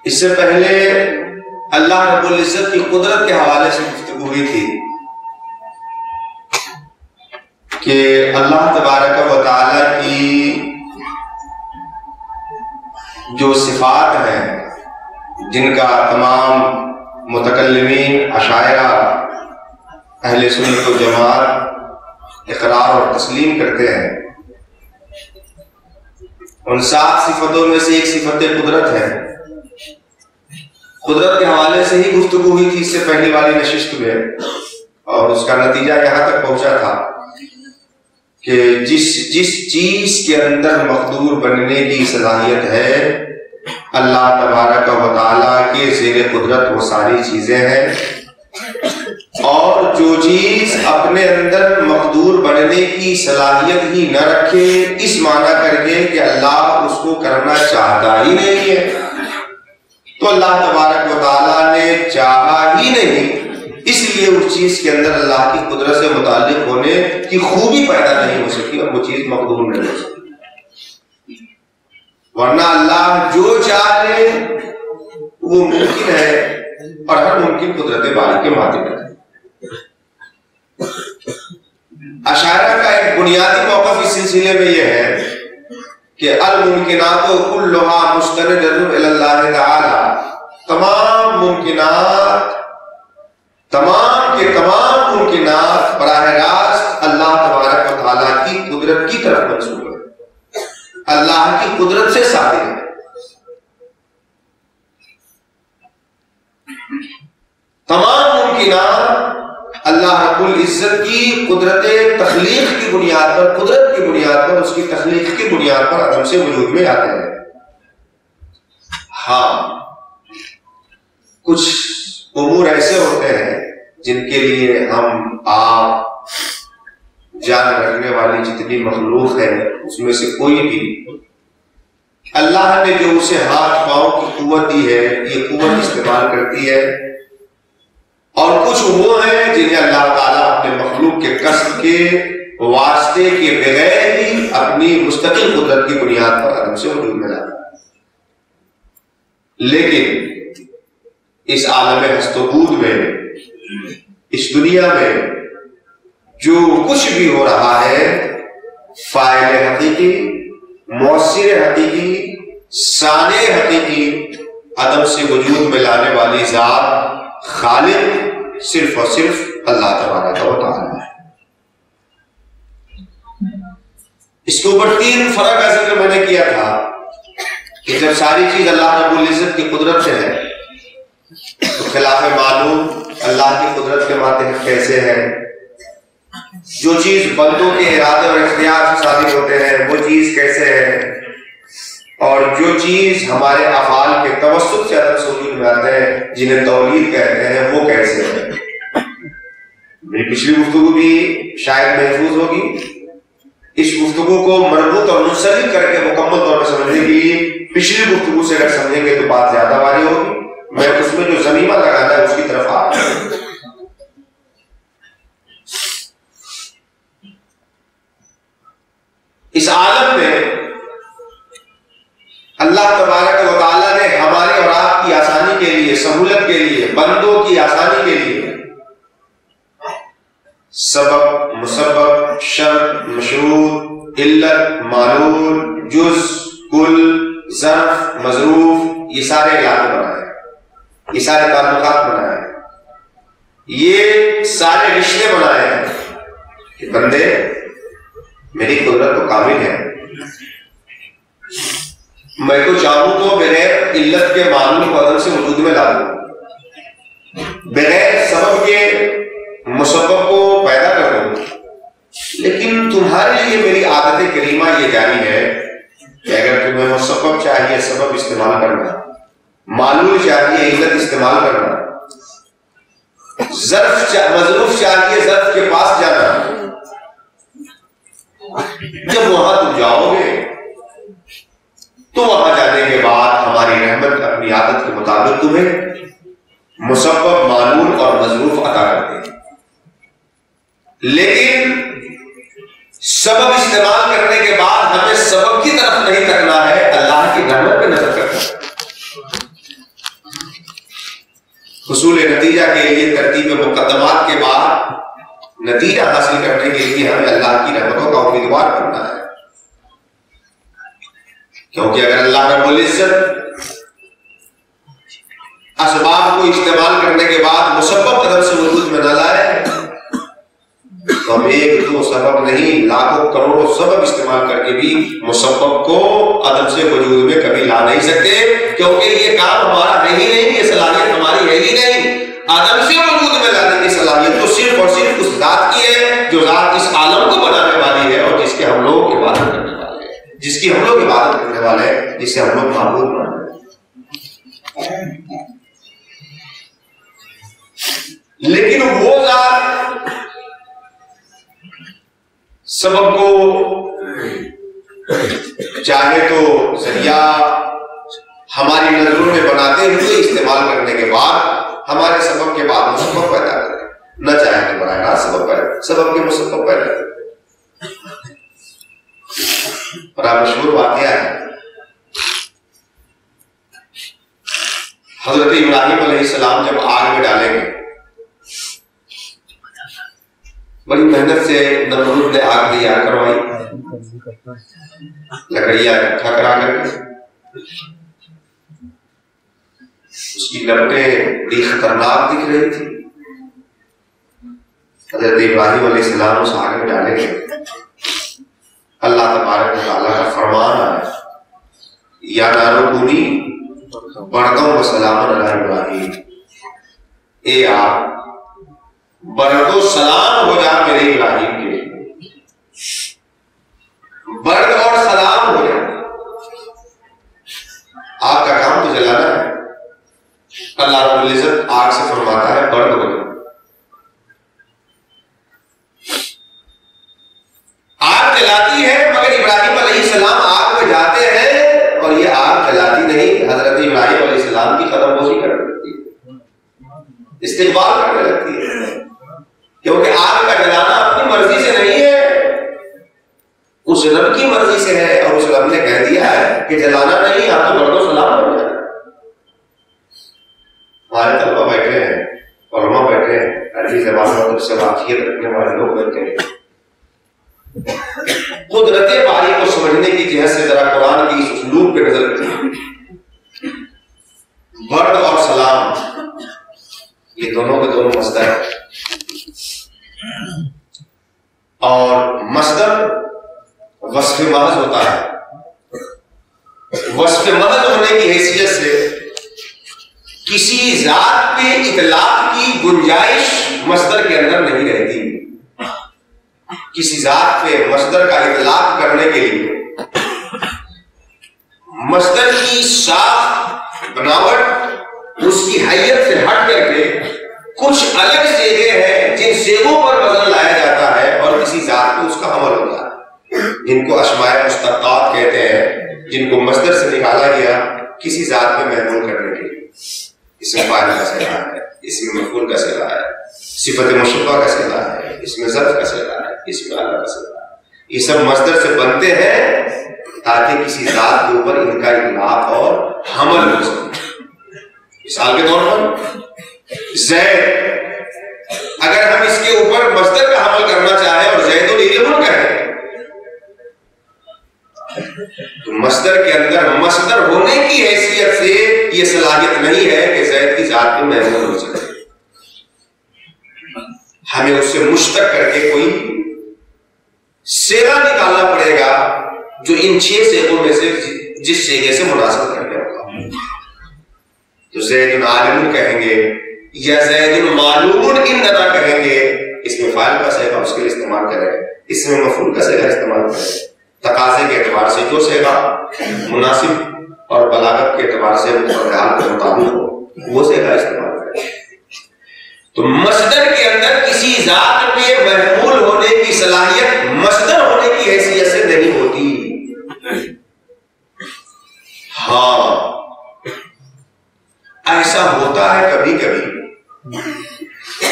اس سے پہلے اللہ رب العزت کی قدرت کے حوالے سے گفتگو ہوئی تھی کہ اللہ تبارک و تعالی کی جو صفات ہیں جن کا تمام متکلمین، اشاعرہ، اہل سنت و جماعت اقرار اور تسلیم کرتے ہیں، ان 7 صفتوں میں سے ایک صفت قدرت ہے۔ قدرت کے حوالے سے ہی گفتگو ہوئی تھی اس سے پہلی والی نشست میں، اور اس کا نتیجہ یہاں تک پہنچا تھا کہ جس چیز کے اندر مقدور بننے کی صلاحیت ہے اللہ تبارک و تعالیٰ کے زیر قدرت وہ ساری چیزیں ہیں، اور جو چیز اپنے اندر مقدور بننے کی صلاحیت ہی نہ رکھے، اس معنی کر کے کہ اللہ اس کو کرنا چاہتا ہی نہیں ہے، تو اللہ تبارک و تعالیٰ نے چاہا ہی نہیں، اس لیے اس چیز کے اندر اللہ کی قدرت سے متعلق ہونے کی خوبی پیدا نہیں ہو سکی اور وہ چیز مقدور نہیں ہو سکی۔ ورنہ اللہ جو چاہے وہ ممکن ہے، اور ہر ممکن قدرت باری کے ماتحت ہے۔ اشاعرہ کا ایک بنیادی موقف اس سلسلے میں یہ ہے کہ الممکنات کلھا مستندۃ الی اللہ تعالی، تمام ممکنات، تمام کے تمام ممکنات براہ راست اللہ تبارک و تعالیٰ کی قدرت کی طرف منسوب ہے، اللہ کی قدرت سے صادر ہے۔ تمام ممکنات اللہ رب العزت کی قدرت تخلیق کی بنیاد پر، قدرت کی بنیاد پر، اس کی تخلیق کی بنیاد پر عدم سے وجود میں آتے ہیں۔ ہاں، کچھ امور ایسے ہوتے ہیں جن کے لیے ہم، آپ، جان رکھنے والی جتنی مخلوق ہے اس میں سے کوئی بھی اللہ نے جو اسے ہاتھ پاؤں کی قوت دی ہے یہ قوت استعمال کرتی ہے، اور کچھ وہ ہیں جنہیں اللہ تعالیٰ اپنے مخلوق کے کسب کے واسطے کے بغیر ہی اپنی مستقل قدرت کی بنیاد پر عدم سے وجود میں لاتا ہے۔ لیکن اس عالم ہست و بود میں، اس دنیا میں جو کچھ بھی ہو رہا ہے، فاعل حقیقی، مؤثر حقیقی، صانع حقیقی، عدم سے وجود میں لانے والی ذات، خالق صرف اور صرف اللہ تبارک و تعالی ہے۔ اس کے اوپر 3 فرق کا ذکر میں نے کیا تھا کہ جب ساری چیز اللہ رب العزت کی قدرت سے ہے تو خلاف معلوم اللہ کی قدرت کے ماتحت کیسے ہے، جو چیز بندوں کے ارادے اور اختیار سے صادر ہوتے ہیں وہ چیز کیسے ہے، اور جو چیز ہمارے افعال کے توسط سے عدم سے وجود میں آتے ہیں جنہیں تولید کہتے ہیں وہ کیسے ہے۔ میری پچھلی گفتگو بھی شاید محفوظ ہوگی، اس گفتگو کو مربوط اور منسلک کر کے مکمل طور پر سمجھنے کے لیے پچھلی گفتگو سے اگر سمجھیں گے تو بات زیادہ واضح ہوگی۔ میں اس میں جو ضمیمہ لگانا ہے اس کی طرف آ رہا ہوں۔ اس عالم میں اللہ تبارک و تعالیٰ نے ہمارے اور آپ کی آسانی کے لیے، سہولت کے لیے، بندوں کی آسانی کے لیے سبب، مسبب، شرط، مشروط، علت، معلول، جز، کل، ظرف، مظروف، یہ سارے علاقے بنائے، یہ سارے تعلقات بنائے، یہ سارے رشتے بنائے ہیں کہ بندے میری قدرت تو کامل ہے، میں تو چاہوں تو بغیر علت کے معلوم کو عدم سے وجود میں لا دوں، بغیر سبب کے مسبب کو پیدا کر دوں، لیکن تمہارے لیے میری عادت کریمہ یہ جاری ہے کہ اگر تمہیں مسبب چاہیے سبب استعمال کرنا، معلول چاہیے علت استعمال کرنا، مظروف چاہیے ظرف کے پاس جانا، جب وہاں تم جاؤ گے تو وہاں جانے کے بعد ہماری رحمت اپنی عادت کے مطابق تمہیں مسبب، معلول اور مظروف عطا کرتے ہیں، لیکن سبب استعمال کرنے کے بعد ہمیں سبب کی طرف نہیں کرنا ہے، اللہ کی رحمت پہ نظر کرنا ہے۔ حصول نتیجہ کے لیے ترتیب مقدمات کے بعد نتیجہ حاصل کرنے کے لیے ہمیں اللہ کی رحمتوں کا امیدوار کرنا ہے، کیونکہ اگر اللہ رب العزت اسباب کو استعمال کرنے کے بعد مسبب عدم سے وجود میں نہ لائے تو ہم ایک دو سبب نہیں لاکھوں کروڑوں سبب استعمال کر کے بھی مسبب کو عدم سے وجود میں کبھی لا نہیں سکتے، کیونکہ یہ کام ہمارا ہے ہی نہیں، یہ صلاحیت ہماری ہے ہی نہیں۔ عدم سے وجود میں لانے کی صلاحیت تو صرف اور صرف اس ذات کی ہے جو ذات اس عالم کو بنانے والی ہے اور جس کے ہم لوگ عبادت کرنے والے ہیں، جس کی ہم لوگ عبادت کرنے والے ہیں، جسے ہم لوگ معبود مانتے ہیں۔ لیکن وہ ذات سبب کو چاہے تو ذریعہ ہماری نظروں میں بناتے ہوئے استعمال کرنے کے بعد ہمارے سبب کے بعد مسبب پیدا کرے، نہ چاہے تو براہ راست سبب کے مسبب پیدا کرے۔ بڑا مشہور واقعہ ہے، حضرت ابراہیم علیہ السلام جب آگ میں ڈالیں گے، بڑی محنت سے نمرود نے آگ تیار کروائی، لکڑیاں اکٹھا کرا کر کے اس کی لپٹیں بڑی خطرناک دکھ رہی تھی۔ حضرت ابراہیم علیہ السلام اس آگ میں ڈالیں گے، اللہ تبارک و تعالیٰ کا فرمان ہے، یا نار کونی برداً و سلاما علی ابراہیم، اے آگ برد و سلام ہو جا میرے ابراہیم کے لیے، برد اور سلام ہو جا۔ آگ کا کام تو جلانا ہے، اللہ رب العزت آگ سے فرماتا ہے برد ہو جا۔ آگ جلاتی ہے مگر ابراہیم علیہ السلام آگ میں جاتے ہیں اور یہ آگ جلاتی نہیں، حضرت ابراہیم علیہ السلام کی قدم بوسی کرنے لگتی ہے، استقبال کرنے لگتی ہے، کیونکہ آگ کا جلانا اپنی مرضی سے نہیں ہے، اس رب کی مرضی سے ہے، اور اس رب نے کہہ دیا ہے کہ جلانا نہیں، آپ تو برد و سلام ہو جائے۔ ہمارے طلبہ بیٹھے ہیں، علماء بیٹھے ہیں، عربی زبان اور سے واقفیت رکھنے والے لوگ بیٹھے ہیں، قدرت باری کو سمجھنے کی جہت سے ذرا قرآن کی اس اسلوب پہ نظر رکھیں۔ برد اور سلام یہ دونوں کے دونوں مصدر ہیں، اور مصدر وصف محض ہوتا ہے، وصف محض ہونے کی حیثیت سے کسی ذات پہ اطلاق کی گنجائش مصدر کے اندر نہیں رہتی۔ کسی ذات پہ مصدر کا اطلاق کرنے کے لیے مصدر کی ساخت بناوٹ اس کی حیت سے ہٹ کر کے کچھ الگ سیغے ہیں جن سیغوں پر وزن لایا جاتا ہے اور کسی ذات کو اس کا عمل ہوتا ہے، جن کو اسماء مشتقات کہتے ہیں، جن کو مصدر سے نکالا گیا کسی ذات میں محمول کرنے کے لیے۔ اس میں فاعل کا صیغہ ہے، اس میں مفعول کا صیغہ ہے، صفت مشبہ کا صیغہ ہے، اس میں ظرف کا صیغہ ہے، اس میں اعلیٰ کا صیغہ ہے۔ یہ سب مصدر سے بنتے ہیں تاکہ کسی ذات کے اوپر ان کا اطلاق اور حمل ہو سکے۔ مثال کے طور پر زید، اگر ہم اس کے اوپر مصدر کا حمل کرنا چاہیں اور زید العلم کہیں تو مصدر کے اندر مصدر ہونے کی حیثیت سے یہ صلاحیت نہیں ہے کہ زید کی ذات میں محمول ہو سکے، ہمیں اس سے مشتق کر کے کوئی صیغہ نکالنا پڑے گا جو ان 6 صیغوں میں سے جس صیغے سے مناسب کر گیا ہوگا۔ تو زید عالم کہیں گے یا زید معلوم اننا کہیں گے، اس میں فاعل کا صیغہ اس کے لیے استعمال کریں، اس میں مفعول کا صیغہ استعمال کریں، تقاضے کے اعتبار سے جو صیغہ مناسب اور بلاغت کے اعتبار سے حال کے مطابق ہو وہ صیغہ استعمال کریں۔ تو مصدر کے اندر کسی ذات پہ محمول ہونے کی صلاحیت مصدر ہونے کی حیثیت سے نہیں ہوتی۔ ہاں ایسا ہوتا ہے کبھی کبھی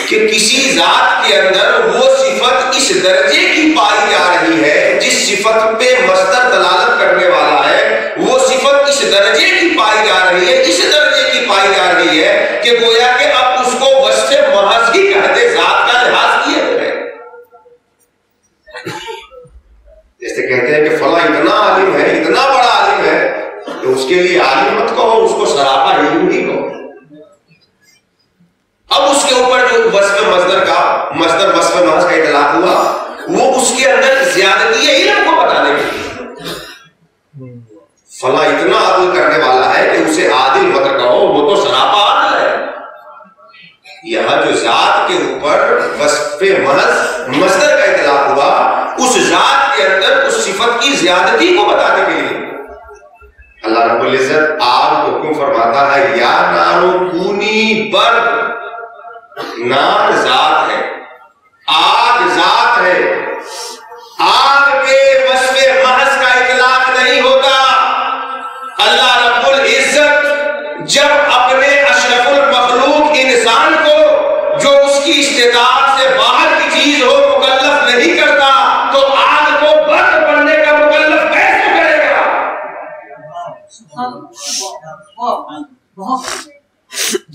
کہ کسی ذات کے اندر وہ صفت اس درجے کی پائی جا رہی ہے جس صفت پہ مصدر دلالت کرنے والا ہے، وہ صفت اس درجے کی پائی جا رہی ہے، اس درجے کی پائی جا رہی ہے کہ گویا کہ اب اس کو وصف محض ہی کہتے ذات کا لحاظ کیے ہوئے. جیسے کہتے ہیں کہ فلاں اتنا عالم ہے، اتنا بڑا عالم ہے، تو اس کے لیے عالم مت کہو، اس کو سراپا علم ہی کہو. اب اس کے اوپر جو وصف مصدر کا مصدر وصف محض کا اطلاق ہوا وہ اس کے اندر زیادتی علم کو بتانے کے لیے. فلاں اتنا عدل کرنے والا ہے کہ اسے عادل مت کہو، وہ تو سراپا عادل ہے. یہاں جو ذات کے اوپر وصف محض مصدر کا اطلاق ہوا اس ذات کے اندر اس صفت کی زیادتی کو بتانے کے لیے اللہ رب العزت آگ کو حکم فرماتا ہے یا نارو کونی برد. نار ذات ہے، آگ ذات ہے. آگ کے وصف محض کا اطلاق نہیں ہوتا. اللہ رب العزت جب اپنے اشرف المخلوق انسان کو جو اس کی استطاعت سے باہر کی چیز ہو مکلف نہیں کرتا تو آگ کو برد بننے کا مکلف کیسے کرے گا؟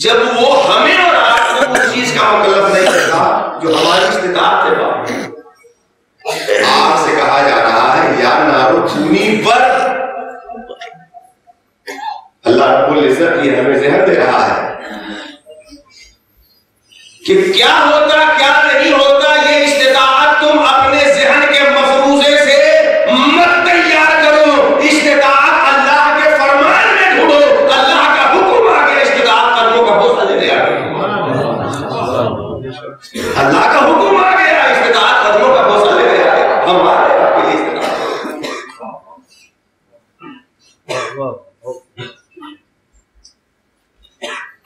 جب وہ ہمیں اور آپ کو اس چیز کا مکلف نہیں کرتا جو ہماری استطاعت سے باہر ہے. آگ سے کہا جا رہا ہے یا نارو کونی برد. اللہ رب العزت یہ ہمیں ذہن دے رہا ہے کہ کیا ہوتا کیا نہیں ہوتا یہ استطاعت تم اپنے ذہن کے مفروضے سے مت تیار کرو. استطاعت اللہ کے فرمان میں ڈھونڈو. اللہ کا حکم آ گیا استطاعت کرنے کا حوصلہ لے لیا. اللہ کا حکم آ گیا استطاعت کرنے کا حوصلہ لے لیا. ہمارے آپ کے لیے استطاعت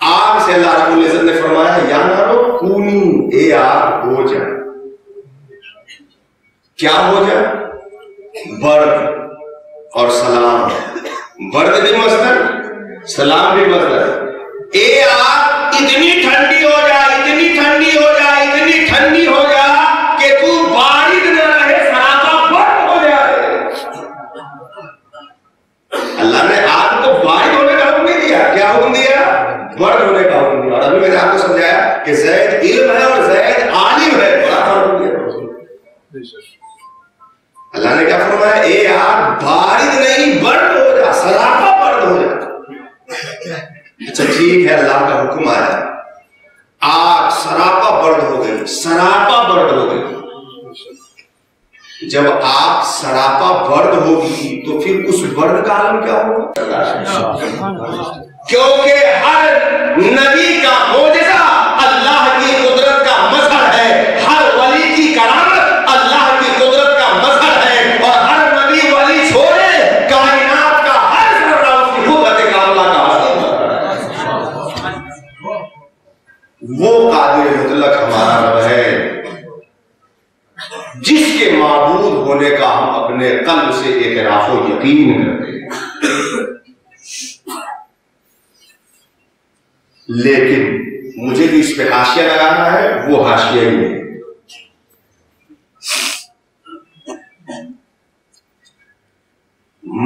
آگ سے اللہ رب العزت نے فرمایا یا نارو کونی، اے آگ ہو جا. کیا ہو جا؟ برد اور سلام. برد بھی مصدر، سلام بھی مصدر. اے آگ اتنی ٹھنڈی ہو جا، اتنی ٹھنڈی ہو جا، اتنی ٹھنڈی ہو جا کہ تو بارد نہ رہے، سراپا برد ہو جائے. اللہ نے آگ کو بارد ہونے کا حکم نہیں دیا. کیا حکم دیا؟ برد ہونے کا حکم دیا. اور ابھی میں نے آپ کو سمجھایا کہ زید علم ہے اور زید عالم ہے. بڑا فرق دیا. اللہ نے کیا فرمایا؟ اے آگ بارد نہیں برد ہو جا، سراپا برد ہو جا. اچھا ٹھیک ہے، اللہ کا حکم آیا، آگ سراپا برد ہو گئی، سراپا برد ہو گئی. جب آگ سراپا برد ہوگی تو پھر اس برد کا عالم کیا ہوگا؟ کیونکہ ہر نبی کا معجزہ اللہ کی قدرت کا مظہر ہے، ہر ولی کی کرامت اللہ کی قدرت کا مظہر ہے، اور ہر نبی ولی چھوڑے کائنات کا ہر ذرہ اس کی قدرت کاملہ کا حاصل ہے. وہ قادر مطلق ہمارا رب ہے جس کے معبود ہونے کا ہم اپنے قلب سے اعتراف و یقین کرتے ہیں. لیکن مجھے جو اس پہ حاشیہ لگانا ہے وہ حاشیہ ہی ہے.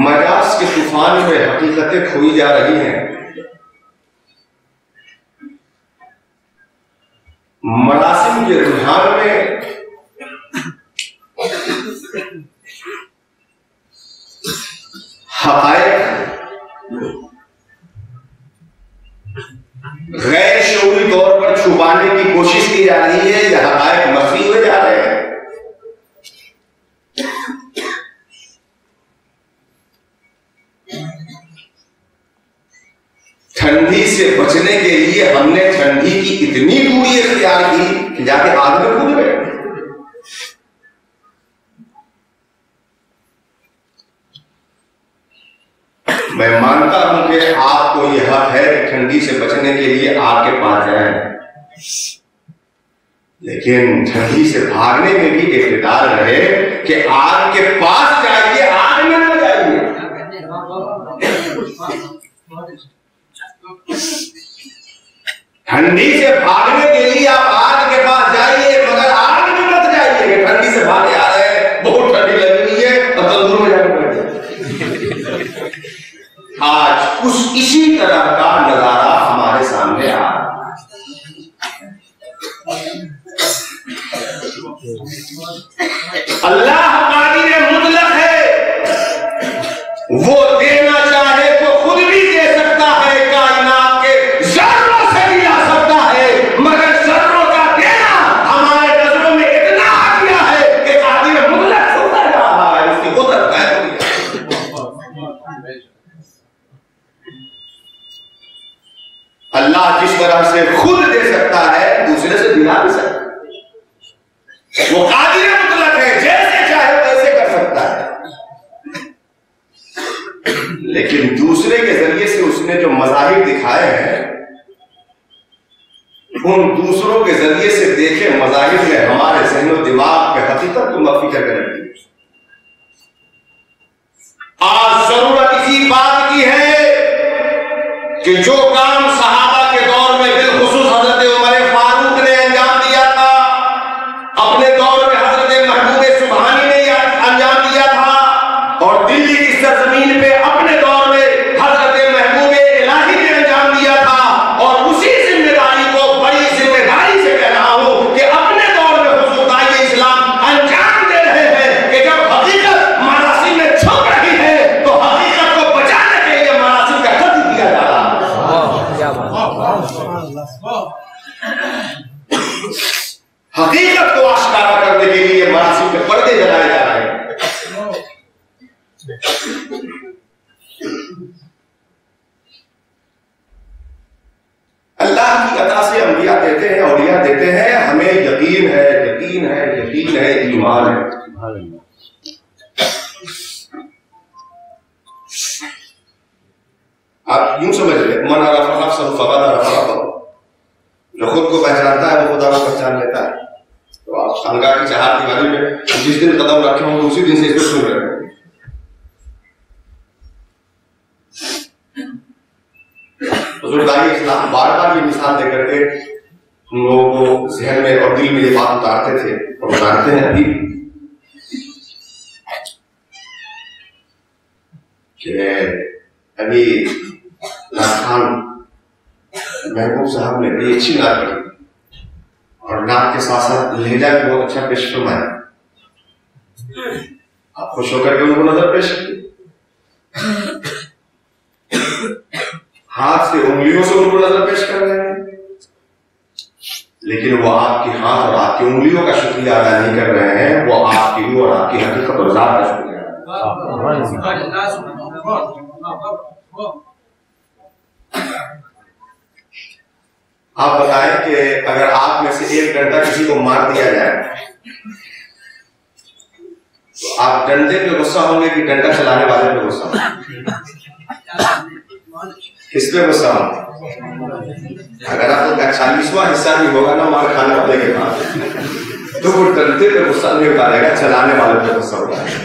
مجاز کے طوفان میں حقیقتیں کھوئی جا رہی ہیں. مراسم کے رجحان میں حقائق غیر شعوری طور پر چھپانے کی کوشش کی جا رہی ہے، یہ حقائق مخفی ہوئے جا رہے ہیں. ٹھنڈی سے بچنے کے لیے ہم نے ٹھنڈی کی اتنی دوری اختیار کی کہ جا کے آگ میں کود گئے. میں مانتا ہوں کہ آپ کو یہ حق ہے کہ ٹھنڈی سے بچنے کے لیے آگ کے پاس جائیں، لیکن ٹھنڈی سے بھاگنے میں بھی اقتدار رہے کہ آگ کے پاس جائیے، آگ میں نہ جائیے. ٹھنڈی سے بھاگنے کے لیے آپ آگ کے پاس جائیے مگر آگ میں مت جائیے کہ ٹھنڈی سے بھاگے آ رہے ہیں، بہت ٹھنڈی لگ رہی ہے، اب تندور میں جا کے بیٹھ جائے. آج اسی طرح کا نظارہ اللہ جس طرح سے خود دے سکتا ہے دوسرے سے دلا بھی سکتا ہے، وہ قادر مطلق ہے، جیسے چاہے ویسے کر سکتا ہے، لیکن دوسرے کے ذریعے سے اس نے جو مظاہر دکھائے ہیں ان دوسروں کے ذریعے سے دیکھے مظاہر میں ہمارے ذہن و دماغ کے حقیقت کو مفکر کریں گے۔ آج ضرورت اسی بات کی ہے کہ جو کام صحابہ کے دور میں بالخصوص حضرت عمر فاروق نے انجام دیا تھا، اپنے دور میں حضرت محبوب سبحانی نے انجام دیا تھا، اور دلی کی سرزمین پہ اپنے دور میں حضرت محبوب الہی نے انجام دیا تھا، اور اسی ذمہ داری کو بڑی ذمہ داری سے کہہ رہا ہوں کہ اپنے دور میں حضور داعی اسلام انجام دے رہے ہیں کہ جب حقیقت مراسم میں چھپ رہی ہے تو حقیقت کو بچانے کے لیے مراسم کا قتل کیا جا رہا ہے۔ حقیقت کو آشکارا کرنے کے لیے مراسم کے پردے جلائے جا رہے ہیں۔ اللہ کی عطا سے انبیاء دیتے ہیں، اولیاء دیتے ہیں، ہمیں یقین ہے، یقین ہے، یقین ہے، ایمان ہے۔ آپ یوں سمجھ لیں، من عرف نفسہ فقد عرف ربہ، جو خود کو پہچانتا ہے وہ خدا کو پہچان لیتا ہے۔ تو آپ خانقاہ کی چہار دیواری میں جس دن قدم رکھے ہوں گے اسی دن سے اس کو سن رہے ہیں۔ حضور داعی اسلام بار بار یہ مثال دے کر کے ہم لوگوں کو ذہن میں اور دل میں یہ بات اتارتے تھے اور اتارتے ہیں ابھی کہ ابھی خان محبوب صاحب نے بڑی اچھی نعت پڑھی اور نعت کے ساتھ ساتھ لہجہ بھی بہت اچھا پیش فرمایا۔ آپ خوش ہو کر کے ان کو نظر پیش کی، ہاتھ سے انگلیوں سے ان کو نظر پیش کر رہے ہیں، لیکن وہ آپ کے ہاتھ اور آپ کی انگلیوں کا شکریہ ادا نہیں کر رہے ہیں، وہ آپ کی روح اور آپ کی حقیقت اور ذات کا شکریہ ادا۔ آپ بتائیں کہ اگر آپ میں سے 1 گھنٹہ کسی کو مار دیا جائے تو آپ ڈنڈے پہ غصہ ہوں گے کہ ڈنڈا چلانے والے پہ غصہ ہوں گے؟ کس پہ غصہ ہوں گے؟ اگر آپ کا 40واں حصہ نہیں ہوگا نا مار کھانے والے کے بعد تو وہ ڈنڈے پہ غصہ نہیں اتارے گا، چلانے والے پہ غصہ اتارے گا۔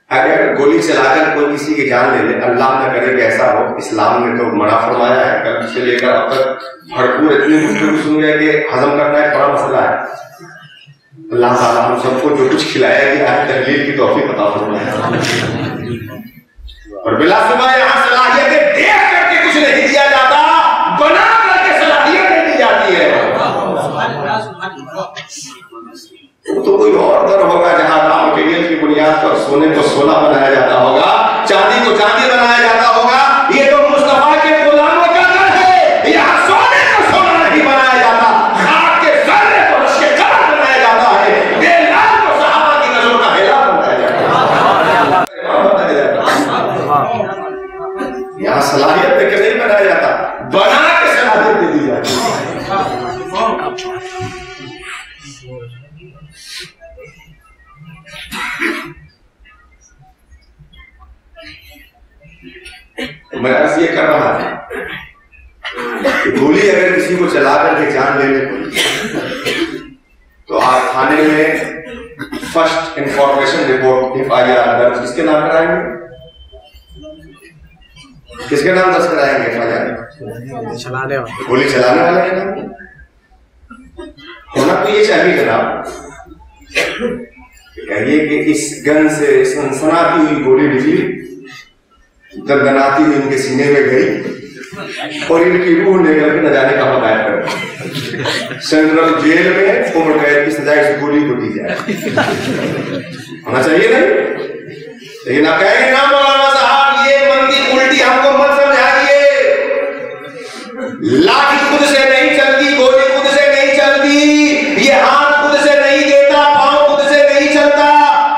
اگر گولی چلا کر کوئی کسی کی جان لے لے، اللہ نہ کرے کہ ایسا ہو، اسلام نے تو منع فرمایا ہے، کل سے لے کر اب تک بھرپور اتنی گفتگو سن گئے کہ ہضم کرنا ایک بڑا مسئلہ ہے۔ اللہ تعالیٰ ہم سب کو جو کچھ کھلایا گیا ہے تحلیل کی توفیق عطا فرمائے، اور بلا شبہ یہاں صلاحیتیں دیکھ کر کے کچھ نہیں دیا جاتا، بنا کر کے صلاحیتیں دی جاتی ہے۔ تو کوئی اور در ہوگا جہاں رام مٹیریل کی بنیاد پر سونے کو سونا بنایا جاتا ہوگا، چاندی کو چاندی بنایا جاتا ہوگا۔ یہ تو مصطفیٰ کے غلاموں کا گھر ہے، یہاں سونے کو سونا نہیں بنایا جاتا، خاک کے ذرے کو رش کے قبر بنایا جاتا ہے، بے لال کو صحابہ کی نظروں کا ہیلا بنایا جاتا ہے۔ یہاں صلاحیت دے کے نہیں بنایا جاتا، بنا کے صلاحیت دے دی جاتی ہے۔ میں عرض یہ کر رہا تھا کہ گولی اگر کسی کو چلا کر کے جان لے لے تو آپ تھانے میں فرسٹ انفارمیشن رپورٹ FIR درج کس کے نام کرائیں گے؟ کس کے نام درج کرائیں گے FIR؟ گولی چلانے والے کے نام ہونا تو یہ چاہیے جناب، کہیے کہ اس گن سے سنسناتی ہوئی گولی نکلی، دندناتی ہوئی ان کے سینے میں گئی اور ان کی روح لے کر کے نہ جانے کا غائب کر دیا۔ سینٹرل جیل میں عمر قید کی سزا اس گولی کو دی جائے، ہونا چاہیے نہیں؟ لیکن آپ کہیں گے نا مولانا صاحب یہ منطق الٹی ہم کو مت سمجھائیے، لاٹھی خود سے نہیں چلتی، گولی خود سے نہیں چلتی، یہ ہاتھ خود سے نہیں دیتا، پاؤں خود سے نہیں چلتا۔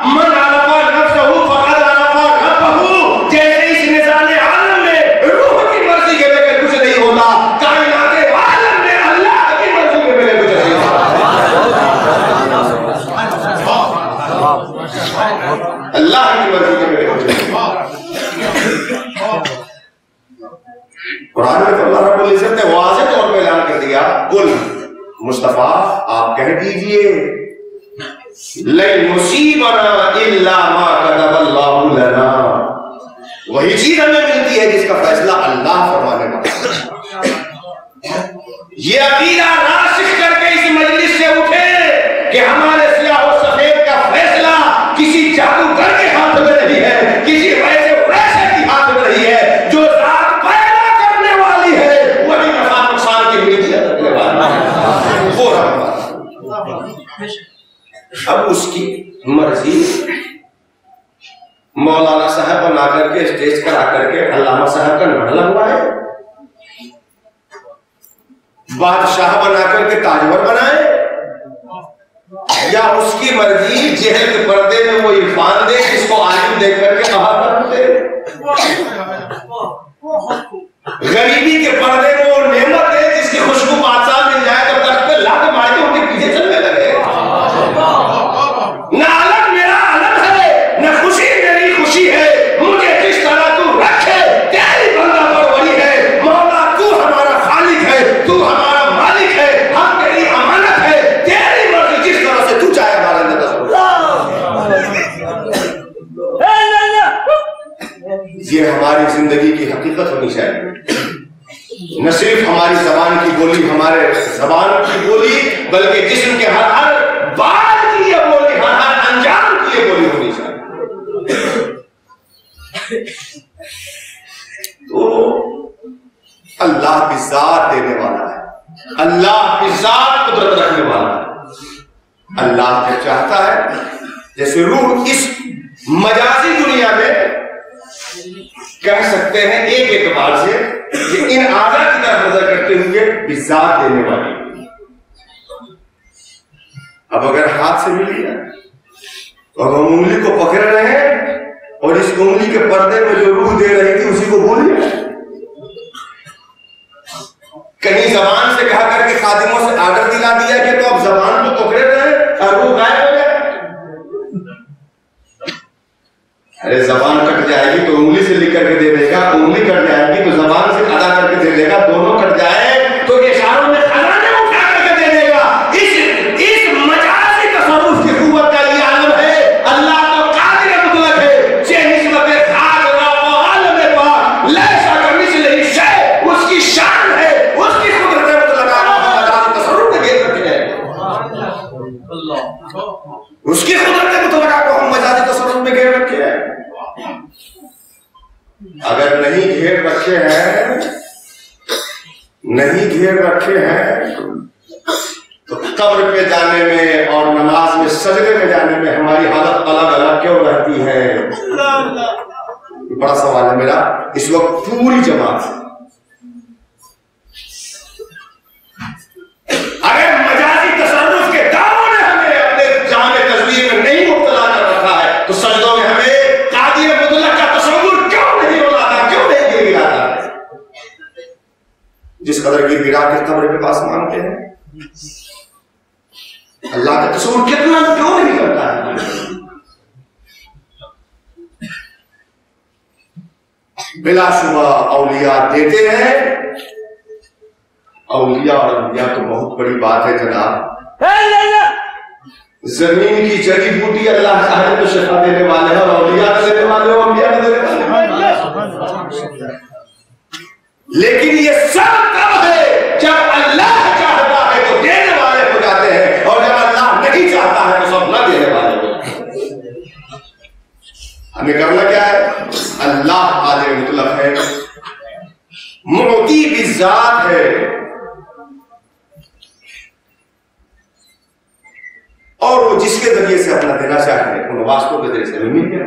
من عرف نفسہ فقد عرف ربہ، قرآن میں تو اللہ رب العزت نے واضح طور پہ اعلان کر دیا، قل مصطفیٰ آپ کہہ دیجئے لن یصیبنا الا ما کتب اللہ لنا، وہی چیز ہمیں ملتی ہے جس کا فیصلہ اللہ فرمانے والا ہے۔ یہ عقیدہ راسخ کر کے اس مجلس سے اٹھے کہ ہمارے سیاہ و سفید کا فیصلہ کسی جادوگر کے ہاتھ میں نہیں ہے، کسی ویسے کی ہاتھ میں نہیں ہے، جو ذات پیدا کرنے والی ہے وہی نفع نقصان کی ملکیت رکھنے والا ہے، وہ رب۔ اب اس کی مرضی مولانا صاحب بنا کر کے اسٹیج پر آ کر کے علامہ صاحب کا نام لگوائے، بادشاہ بنا کر کے تاجور بنائے، یا اس کی مرضی جہل کے پردے میں وہ عرفان دے جس کو عالم دیکھ کر کے احاطہ دے، غریبی کے پردے میں وہ نعمت دے جس کی خوشبو بادشاہ مل جائے تو تخت پہ لا کے مار کے ان کے پیچھے چلنے لگے۔ نہ علم میرا علم ہے، نہ خوشی میری خوشی ہے، مجھے جس طرح تو رکھے تیری بندہ پر وہی ہے، مولا تو ہمارا خالق ہے، تو ہمارا مالک ہے، ہم تیری امانت ہے، تیری مرضی جس طرح سے تو چاہے ہمارے اندر یہ ہماری زندگی کی حقیقت ہونی چاہیے، نہ صرف ہماری زبان کی بولی، ہمارے زبان کی بولی، بلکہ جسم کے ہر بات کی یہ بولی، ہر انجام کی یہ بولی ہونی چاہیے۔ تو اللہ کی ذات دینے والا ہے، اللہ کی ذات قدرت رکھنے والا ہے، اللہ کیا چاہتا ہے جیسے روح اس مجازی دنیا میں کہہ سکتے ہیں ایک اعتبار سے کہ ان اعضاء کی طرف نظر کرتے ہوئے بذات دینے والی۔ اب اگر ہاتھ سے مل گیا تو ہم انگلی کو پکڑ رہے ہیں اور اس انگلی کے پردے میں جو روح دے رہی تھی اسی کو بھول گیا، کہیں زبان سے کہا کر کے خادموں سے آرڈر دلا دیا کہ تو اب زبان کو پکڑے رہے اور روح غائب ہو گیا۔ ارے زبان کٹ جائے گی تو انگلی سے لکھ کر کے دے دے گا، انگلی کٹ جائے گی تو زبان سے ادا کر کے دے دے گا، دونوں کٹ جائے تو اشاروں میں خزانے اٹھا کر کے دے دے گا۔ اس مجازی تصرف کی قوت کا یہ عالم ہے۔ اللہ تو قادر مطلق ہے، چہ نسبت خاک را و عالم پاک لیسا کمثلہ شیء، اس کی شان ہے، اس کی قدرت مطلقہ مجازی تصرف میں گھیر رکھے ہیں، اس کی قدرت مطلقہ کو ہم مجازی تصرف میں گھیر رکھے ہیں۔ اگر نہیں گھیر رکھے ہیں، نہیں گھیر رکھے ہیں تو قبر پہ جانے میں اور نماز میں سجدے میں جانے میں ہماری حالت الگ الگ کیوں رہتی ہے؟ بڑا سوال ہے میرا اس وقت پوری جماعت سے۔ اگر مجازی تصرف کے دعووں نے ہمیں اپنے جامع تصویر میں نہیں مبتلا کر رکھا ہے تو سجدوں میں ہمیں قادر مطلق کا تصور کیوں نہیں ہوتا، کیوں نہیں گر گراتا؟ جس قدر گر گرا کے قبر کے پاس مانگتے ہیں، اللہ کا تصور کتنا کیوں نہیں کرتا ہے؟ بلا شبہ اولیاء دیتے ہیں، اولیاء اور انبیاء تو بہت بڑی بات ہے جناب۔ زمین کی جڑی بوٹی اللہ چاہے تو شفا دینے والے ہیں، اور اولیاء کا دینے والے ہیں، انبیاء کا دینے والے ہیں۔ لیکن یہ سب کب ہے؟ جب اللہ چاہتا ہے تو دینے والے ہو جاتے ہیں، اور جب اللہ نہیں چاہتا ہے تو سب نہ دینے والے ہو جاتے ہیں۔ ہمیں کرنا کیا ہے؟ اللہ قادر مطلق ہے، معطی بالذات ہے، اور وہ جس کے ذریعے سے اپنا دینا چاہتے ہیں ان واسطوں کے ذریعے سے ہمیں مل گیا۔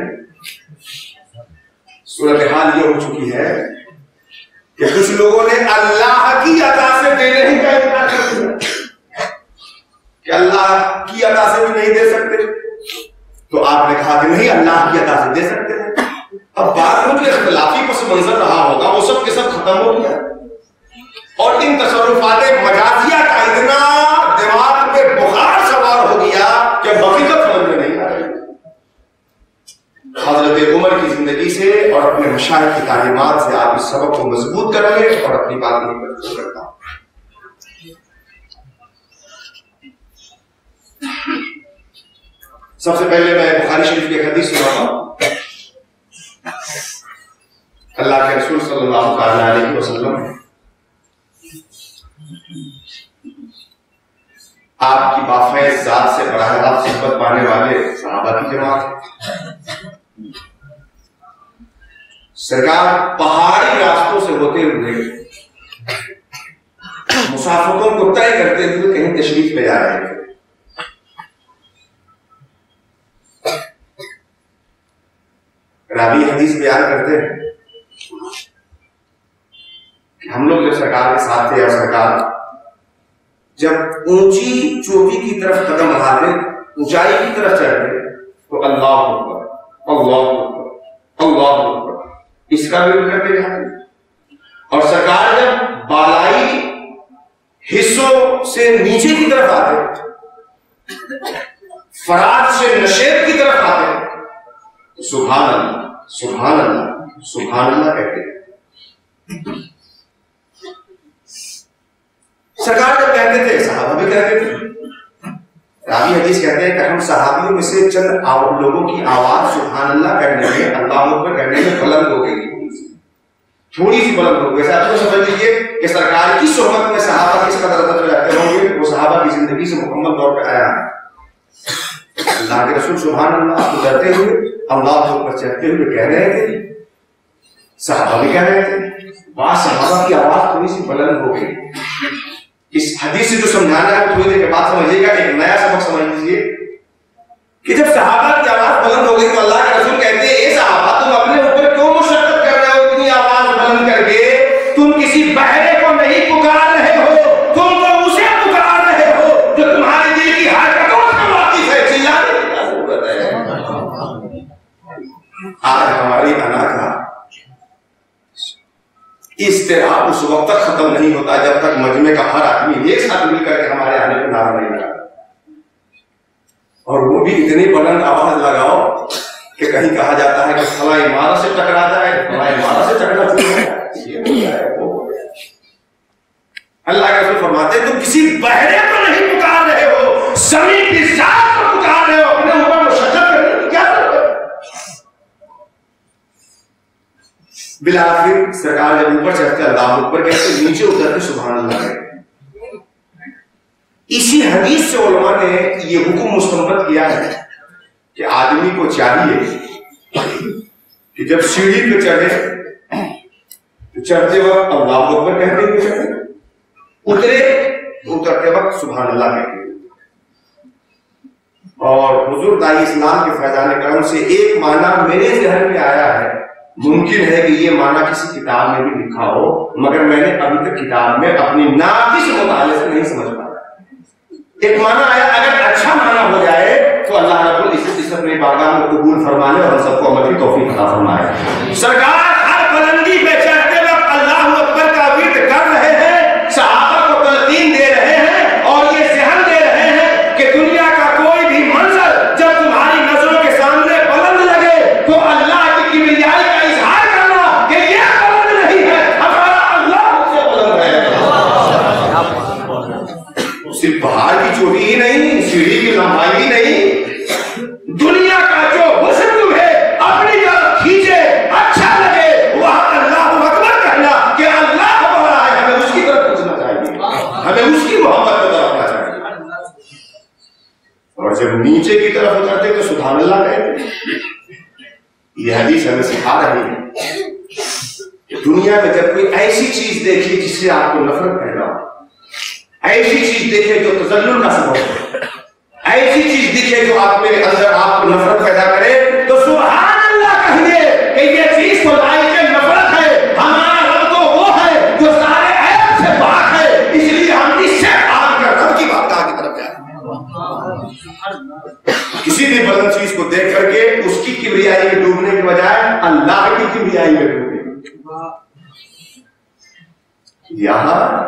صورتحال یہ ہو چکی ہے کہ کچھ لوگوں نے اللہ کی عطا سے دینے ہی کا انکار کر دیا کہ اللہ کی عطا سے بھی نہیں دے سکتے، تو آپ نے کہا کہ نہیں اللہ کی عطا سے دے سکتے ہیں۔ اب بات میں جو اختلافی پس منظر رہا ہوگا وہ سب کے سب ختم ہو گیا، اور ان تصرفات مجازیہ کا اتنا دماغ پہ بخار سوار ہو گیا کہ حقیقت سمجھ میں نہیں آ رہی۔ حضرت عمر کی زندگی سے سے اور اپنے مشائخ کی تعلیمات سے آپ اس سبق کو مضبوط کریں گے اور اپنی بات نہیں کرتا ہوں. سب سے پہلے میں بخاری شریف کی حدیث سناتا ہوں. اللہ کے رسول صلی اللہ علیہ وسلم آپ کی بافیض ذات سے براہ راست صحبت پانے والے صحابہ کی جماعت ہے. سرکار پہاڑی راستوں سے ہوتے ہوئے مسافروں کو طے کرتے ہوئے کہیں تشریف لے جا رہے تھے. راوی حدیث بیان کرتے ہیں کہ ہم لوگ جب سرکار کے ساتھ تھے اور سرکار جب اونچی چوٹی کی طرف قدم بڑھاتے, اونچائی کی طرف چڑھتے, تو اللہ اکبر اللہ اکبر اللہ اکبر اس کا بھی کرتے جاتے. اور سرکار جب بالائی حصوں سے نیچے کی طرف آتے, فرات سے نشیب کی طرف آتے, سبحان اللہ سبحان اللہ سبحان اللہ کہتے ہیں. سرکار جب کہتے تھے صحابہ بھی کہتے تھے. راوی حدیث کہتے ہیں کہ ہم صحابیوں میں سے چند لوگوں کی آواز سبحان اللہ کرنے میں, اللہ اکبر کرنے میں بلند ہو گئی, تھوڑی سی بلند ہو گئی. آپ کو سمجھ لیجیے کہ سرکار کی صحبت میں صحابہ کس قدر ادب رکھتے ہوں گے, وہ صحابہ کی زندگی سے مکمل طور پہ آیا. اللہ کے رسول سبحان اللہ کو کرتے ہوئے اللہ اکبر چڑھتے ہوئے کہہ رہے تھے, صحابہ بھی کہہ رہے تھے. بعض صحابہ کی آواز تھوڑی سی بلند ہو گئی. اس حدیث سے جو سمجھانا ہے تھوڑی دیر کے بعد سمجھیے گا. ایک نیا سبق سمجھ لیجیے کہ جب صحابہ کی آواز بلند ہو گئی تو اللہ کے رسول کہتے ہیں, اے صحابہ تم اپنے اوپر کیوں مشقت کر رہے ہو اتنی آواز بلند کر کے؟ تم کسی بہرے کو نہیں پکار رہے ہو, تم تو اسے پکار رہے ہو جو تمہارے دل کی حرکتوں سے واقف ہے. چلانے کی کیا ضرورت ہے؟ آج ہماری انا کا اضطراب اس وقت تک ختم نہیں ہوتا جب تک مجمع کا ہر آدمی ایک ساتھ مل کر کے ہمارے آنے پہ نعرہ نہیں لگاتا. اور وہ بھی اتنی بلند آواز لگاؤ کہ کہیں کہا جاتا ہے کہ فلاں عمارت سے ٹکرا جائے, فلاں عمارت سے ٹکرا جائے. اللہ کے رسول فرماتے ہیں تم کسی بہرے کو نہیں پکار رہے ہو, زمین کی ذات کو پکار رہے ہو. اپنے اوپر مشقت کرنے کی کیا ضرورت ہے؟ بالآخر سرکار جب اوپر چڑھتے اللہ اکبر کہتے, نیچے اترتے سبحان اللہ کہتے. اسی حدیث سے علماء نے یہ حکم مستنبط کیا ہے کہ آدمی کو چاہیے کہ جب سیڑھی پہ چڑھے تو چڑھتے وقت اللہ اکبر کہتے ہوئے چڑھے, اترتے وقت سبحان اللہ کہتے ہوئے. اور حضور دائی اسلام کے فیضان کرم سے ایک معنی میرے ذہن میں آیا ہے, ممکن ہے کہ یہ معنی کسی کتاب میں بھی لکھا ہو, مگر میں نے ابھی تک کتاب میں اپنی ناقص مطالعے سے نہیں سمجھ پایا. ایک معنی آیا, اگر اچھا معنی ہو جائے تو اللہ رب العزت اس اپنے بارگاہ میں قبول فرمانے اور ہم سب کو عمل کی توفیق عطا فرمائے. سرکار ہر بلندی پہ چڑھتے وقت اللہ اکبر کا ورد کر رہے ہیں, صحابہ کو تلقین دے رہے ہیں اور یہ ذہن دے رہے ہیں کہ دنیا کا کوئی بھی منظر جب تمہاری نظروں کے سامنے بلند لگے تو اللہ کی کبریائی کا اظہار کرنا کہ یہ بلند نہیں ہے, ہمارا اللہ سے بلند ہے. صرف پہاڑ کی چوٹی ہی نہیں, سیڑھی کی لمبائی ہی نہیں, دنیا کا جو حسن تمہیں اپنی طرف کھینچے, اچھا لگے, وہاں اللہ اکبر کہنا کہ اللہ ہمارا ہے. ہمیں اس کی طرف پوچھنا چاہیے, ہمیں اس کی محبت کو طرفنا چاہیے. اور جب نیچے کی طرف اترتے تو سبحان اللہ کہتے. یہ حدیث ہمیں سکھا رہی ہے کہ دنیا میں جب کوئی ایسی چیز دیکھیے جس سے آپ کو نفرت پیدا ہو, ایسی چیز دیکھے جو تذلل کا سبب ہے, ایسی چیز دیکھے جو آپ کے اندر آپ کو نفرت پیدا کرے, تو سبحان اللہ کہیے کہ یہ چیز تو لائق نفرت ہے. ہمارا رب تو وہ ہے جو سارے عیب سے پاک ہے, اس لیے ہم اس سے آگ کر رب کی بارگاہ کی طرف جائیں. کسی بھی بلند چیز کو دیکھ کر کے اس کی کبریائی میں ڈوبنے کے بجائے اللہ کی کبریائی میں ڈوبنے. یہاں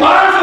500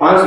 500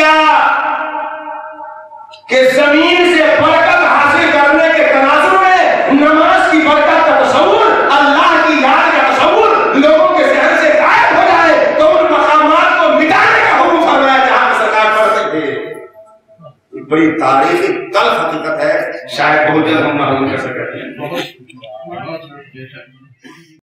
کیا کہ زمین سے برکت حاصل کرنے کے تناظر میں نماز کی برکت کا تصور، اللہ کی یاد کا تصور لوگوں کے ذہن سے غائب ہو جائے تو ان مقامات کو مٹانے کا حکم فرمایا جہاں سرکار پڑھتے تھے۔ بڑی تاریخی تلخ حقیقت ہے، شاید بہت جلد ہم معلوم کر سکتے ہیں۔